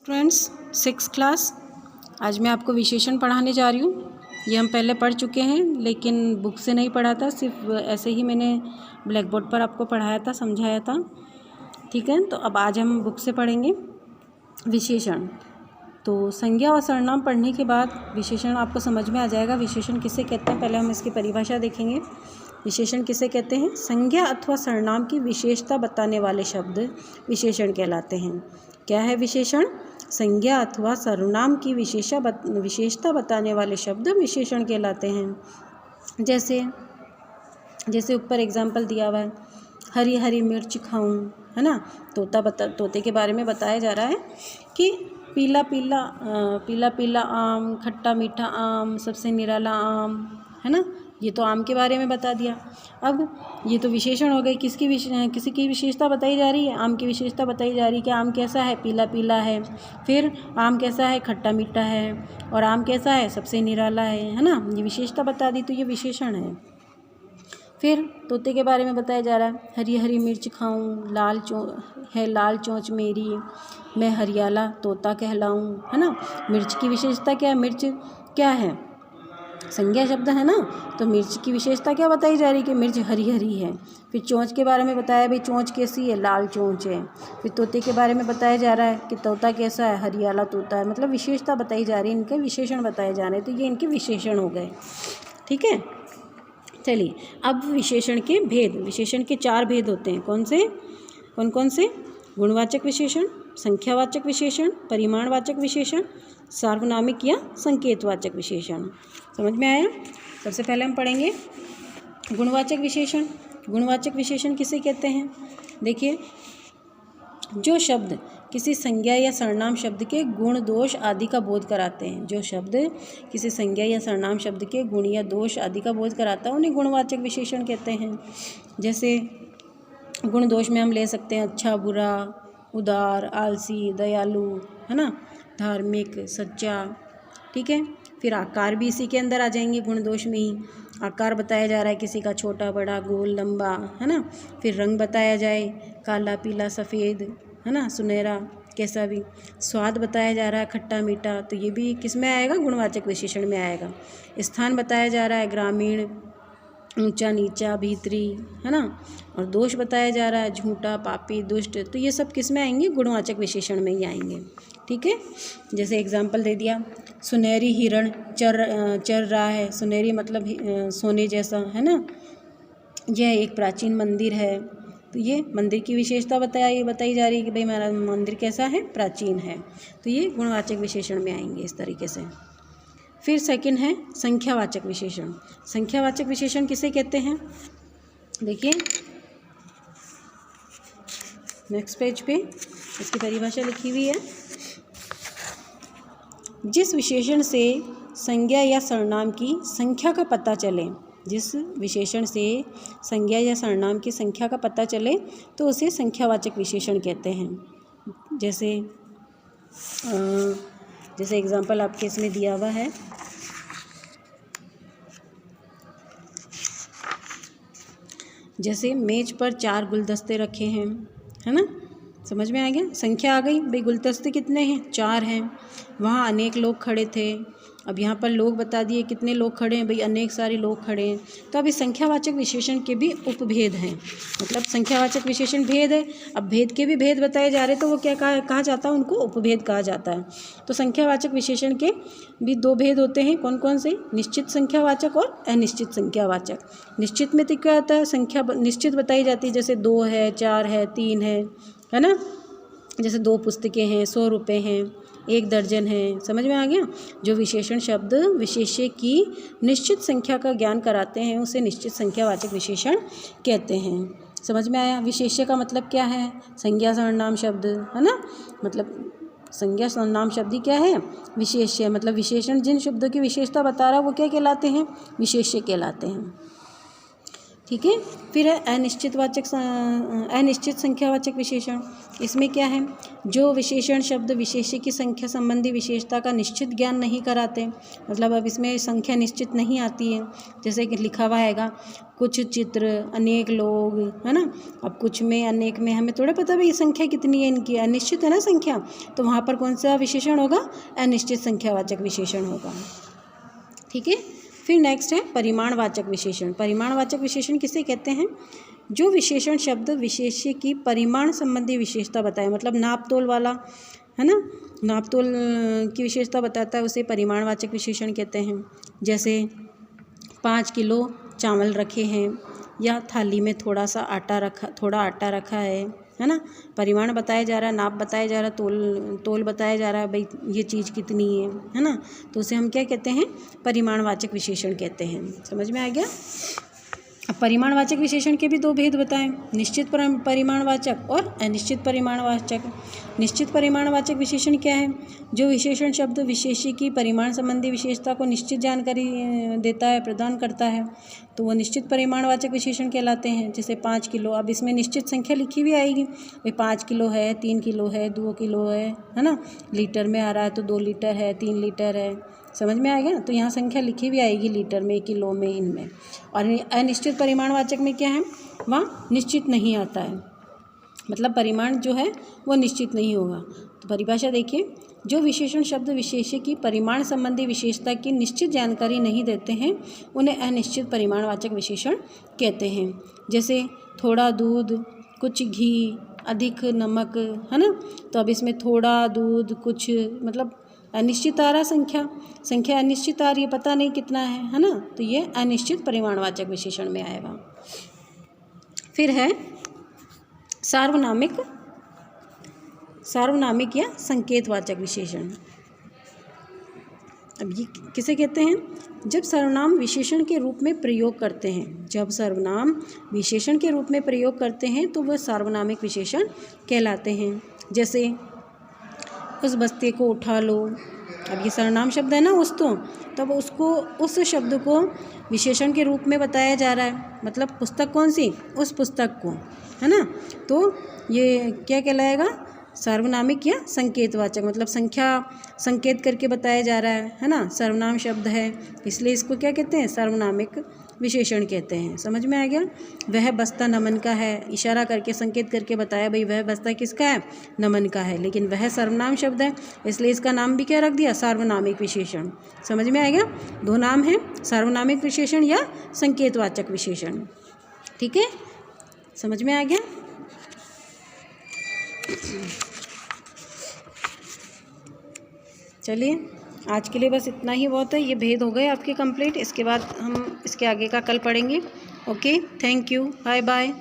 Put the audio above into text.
Friends, 6th class. आज मैं आपको विशेषण पढ़ाने जा रही हूँ। ये हम पहले पढ़ चुके हैं, लेकिन बुक से नहीं पढ़ा था, सिर्फ ऐसे ही मैंने ब्लैक बोर्ड पर आपको पढ़ाया था, समझाया था। ठीक है, तो अब आज हम बुक से पढ़ेंगे विशेषण। तो संज्ञा और सर्वनाम पढ़ने के बाद विशेषण आपको समझ में आ जाएगा। विशेषण किसे कहते हैं, पहले हम इसकी परिभाषा देखेंगे। विशेषण किसे कहते हैं? संज्ञा अथवा सर्वनाम की विशेषता बताने वाले शब्द विशेषण कहलाते हैं। क्या है विशेषण? संज्ञा अथवा सर्वनाम की विशेषता बताने वाले शब्द विशेषण कहलाते हैं। जैसे ऊपर एग्जाम्पल दिया हुआ है, हरी हरी मिर्च खाऊं, है ना। तोते के बारे में बताया जा रहा है कि पीला पीला आम, खट्टा मीठा आम, सबसे निराला आम, है ना। ये तो आम के बारे में बता दिया। अब ये तो विशेषण हो गए। किसी की विशेषता बताई जा रही है, आम की विशेषता बताई जा रही है कि आम कैसा है, पीला पीला है। फिर आम कैसा है, खट्टा मीठा है। और आम कैसा है, सबसे निराला है ना। ये विशेषता बता दी, तो ये विशेषण है। फिर तोते के बारे में बताया जा रहा है, हरी हरी मिर्च खाऊं, लाल चोंच मेरी, मैं हरियाला तोता कहलाऊं, है ना। मिर्च की विशेषता क्या है? मिर्च क्या है? संज्ञा शब्द है ना, तो मिर्च की विशेषता क्या बताई जा रही है कि मिर्च हरी हरी है। फिर चोंच के बारे में बताया, भाई चोंच कैसी है, लाल चोंच है। फिर तोते के बारे में बताया जा रहा है कि तोता कैसा है, हरियाला तोता है। मतलब विशेषता बताई जा रही है, इनके विशेषण बताए जा रहे हैं, तो ये इनके विशेषण हो गए। ठीक है, चलिए अब विशेषण के भेद। विशेषण के 4 भेद होते हैं। कौन कौन से? गुणवाचक विशेषण, संख्यावाचक विशेषण, परिमाणवाचक विशेषण, सार्वनामिक या संकेतवाचक विशेषण। समझ में आया? सबसे पहले हम पढ़ेंगे गुणवाचक विशेषण। गुणवाचक विशेषण किसे कहते हैं? देखिए, जो शब्द किसी संज्ञा या सर्वनाम शब्द के गुण दोष आदि का बोध कराते हैं। जो शब्द किसी संज्ञा या सर्वनाम शब्द के गुण या दोष आदि का बोध कराता है, उन्हें गुणवाचक विशेषण कहते हैं। जैसे गुण दोष में हम ले सकते हैं अच्छा, बुरा, उदार, आलसी, दयालु, है ना, धार्मिक, सच्चा। ठीक है, फिर आकार भी इसी के अंदर आ जाएंगे, गुण दोष में ही। आकार बताया जा रहा है किसी का, छोटा बड़ा, गोल लंबा, है ना। फिर रंग बताया जाए, काला पीला सफ़ेद, है ना, सुनहरा, कैसा भी। स्वाद बताया जा रहा है, खट्टा मीठा, तो ये भी किस में आएगा? गुणवाचक विशेषण में आएगा। स्थान बताया जा रहा है, ग्रामीण, ऊंचा नीचा, भीतरी, है ना। और दोष बताया जा रहा है, झूठा, पापी, दुष्ट, तो ये सब किस में आएंगे? गुणवाचक विशेषण में ही आएंगे। ठीक है, जैसे एग्जाम्पल दे दिया, सुनहरी हिरण चर रहा है। सुनहरी मतलब सोने जैसा, है ना। यह एक प्राचीन मंदिर है, तो ये मंदिर की विशेषता बताई जा रही है कि भाई हमारा मंदिर कैसा है, प्राचीन है। तो ये गुणवाचक विशेषण में आएंगे इस तरीके से। फिर सेकंड है संख्यावाचक विशेषण। संख्यावाचक विशेषण किसे कहते हैं? देखिए नेक्स्ट पेज पे इसकी परिभाषा लिखी हुई है। जिस विशेषण से संज्ञा या सर्वनाम की संख्या का पता चले, जिस विशेषण से संज्ञा या सर्वनाम की संख्या का पता चले, तो उसे संख्यावाचक विशेषण कहते हैं। जैसे एग्जाम्पल आपके इसमें दिया हुआ है, जैसे मेज पर 4 गुलदस्ते रखे हैं, है ना। समझ में आ गया? संख्या आ गई, भाई गुलदस्ते कितने हैं? 4 हैं। वहाँ अनेक लोग खड़े थे। अब यहाँ पर लोग बता दिए कितने लोग खड़े हैं, भाई अनेक सारे लोग खड़े हैं। तो अब इस संख्यावाचक विशेषण के भी उपभेद हैं। मतलब संख्यावाचक विशेषण भेद है, अब भेद के भी भेद बताए जा रहे हैं, तो वो क्या कहा जाता है? उनको उपभेद कहा जाता है। तो संख्यावाचक विशेषण के भी 2 भेद होते हैं। कौन कौन से? निश्चित संख्यावाचक और अनिश्चित संख्यावाचक। निश्चित में तो क्या होता है? संख्या निश्चित बताई जाती है, जैसे 2 है, 4 है, 3 है ना। जैसे 2 पुस्तकें हैं, 100 रुपये हैं, 1 दर्जन है। समझ में आ गया? जो विशेषण शब्द विशेष्य की निश्चित संख्या का ज्ञान कराते हैं, उसे निश्चित संख्यावाचक विशेषण कहते हैं। समझ में आया? विशेष्य का मतलब क्या है? संज्ञा सर्वनाम शब्द, है ना। मतलब संज्ञा सर्वनाम शब्द ही क्या है? विशेष्य। मतलब विशेषण जिन शब्दों की विशेषता बता रहा है, वो क्या कहलाते हैं? विशेष्य कहलाते हैं। ठीक है। फिर है अनिश्चित संख्यावाचक विशेषण। इसमें क्या है, जो विशेषण शब्द विशेष्य की संख्या संबंधी विशेषता का निश्चित ज्ञान नहीं कराते, मतलब अब इसमें संख्या निश्चित नहीं आती है, जैसे कि लिखा हुआ हैगा कुछ चित्र, अनेक लोग, है ना। अब कुछ में, अनेक में हमें थोड़ा पता भाई संख्या कितनी है इनकी, अनिश्चित है ना संख्या, तो वहाँ पर कौन सा विशेषण होगा, अनिश्चित संख्यावाचक विशेषण होगा। ठीक है। फिर नेक्स्ट है परिमाणवाचक विशेषण। परिमाणवाचक विशेषण किसे कहते हैं, जो विशेषण शब्द विशेष्य की परिमाण संबंधी विशेषता बताए, मतलब नाप तोल वाला, है ना, नाप तोल की विशेषता बताता है, उसे परिमाणवाचक विशेषण कहते हैं। जैसे 5 किलो चावल रखे हैं, या थाली में थोड़ा आटा रखा है ना। परिमाण बताया जा रहा है, नाप बताया जा रहा है, तोल बताया जा रहा है, भाई ये चीज़ कितनी है ना। तो उसे हम क्या कहते हैं, परिमाणवाचक विशेषण कहते हैं। समझ में आ गया। अब परिमाणवाचक विशेषण के भी दो भेद बताएं, निश्चित परिमाणवाचक और अनिश्चित परिमाणवाचक। निश्चित परिमाणवाचक विशेषण क्या है, जो विशेषण शब्द विशेष्य की परिमाण संबंधी विशेषता को निश्चित जानकारी देता है, प्रदान करता है, तो वो निश्चित परिमाणवाचक विशेषण कहलाते हैं। जैसे 5 किलो, अब इसमें निश्चित संख्या लिखी हुई आएगी, भाई 5 किलो है, 3 किलो है, 2 किलो है ना। लीटर में आ रहा है तो 2 लीटर है, 3 लीटर है। समझ में आ गया। तो यहाँ संख्या लिखी भी आएगी लीटर में, किलो में, इनमें। और अनिश्चित परिमाणवाचक में क्या है, वहाँ निश्चित नहीं आता है, मतलब परिमाण जो है वो निश्चित नहीं होगा। तो परिभाषा देखिए, जो विशेषण शब्द विशेष्य की परिमाण संबंधी विशेषता की निश्चित जानकारी नहीं देते हैं, उन्हें अनिश्चित परिमाणवाचक विशेषण कहते हैं। जैसे थोड़ा दूध, कुछ घी, अधिक नमक, है ना। तो अब इसमें थोड़ा दूध, कुछ, मतलब अनिश्चित आ रहा संख्या अनिश्चित आ रही है, पता नहीं कितना है ना। तो ये अनिश्चित परिमाणवाचक विशेषण में आएगा। फिर है सार्वनामिक या संकेतवाचक विशेषण। अब ये किसे कहते हैं, जब सर्वनाम विशेषण के रूप में प्रयोग करते हैं, जब सर्वनाम विशेषण के रूप में प्रयोग करते हैं तो वह सार्वनामिक विशेषण कहलाते हैं। जैसे उस बस्ते को उठा लो, अब ये सर्वनाम शब्द है ना वस्तु, तब उसको, उस शब्द को विशेषण के रूप में बताया जा रहा है, मतलब पुस्तक कौन सी, उस पुस्तक को, है ना। तो ये क्या कहलाएगा, सार्वनामिक या संकेतवाचक, मतलब संख्या संकेत करके बताया जा रहा है ना। सर्वनाम शब्द है, इसलिए इसको क्या कहते हैं, सार्वनामिक विशेषण कहते हैं। समझ में आ गया। वह बस्ता नमन का है, इशारा करके, संकेत करके बताया भाई वह बस्ता किसका है, नमन का है, लेकिन वह सर्वनाम शब्द है, इसलिए इसका नाम भी क्या रख दिया, सार्वनामिक विशेषण। समझ में आ गया। दो नाम हैं, सार्वनामिक विशेषण या संकेतवाचक विशेषण। ठीक है, समझ में आ गया। चलिए, आज के लिए बस इतना ही बहुत है। ये भेद हो गए आपके कंप्लीट। इसके बाद हम इसके आगे का कल पढ़ेंगे। Okay, thank you, bye bye.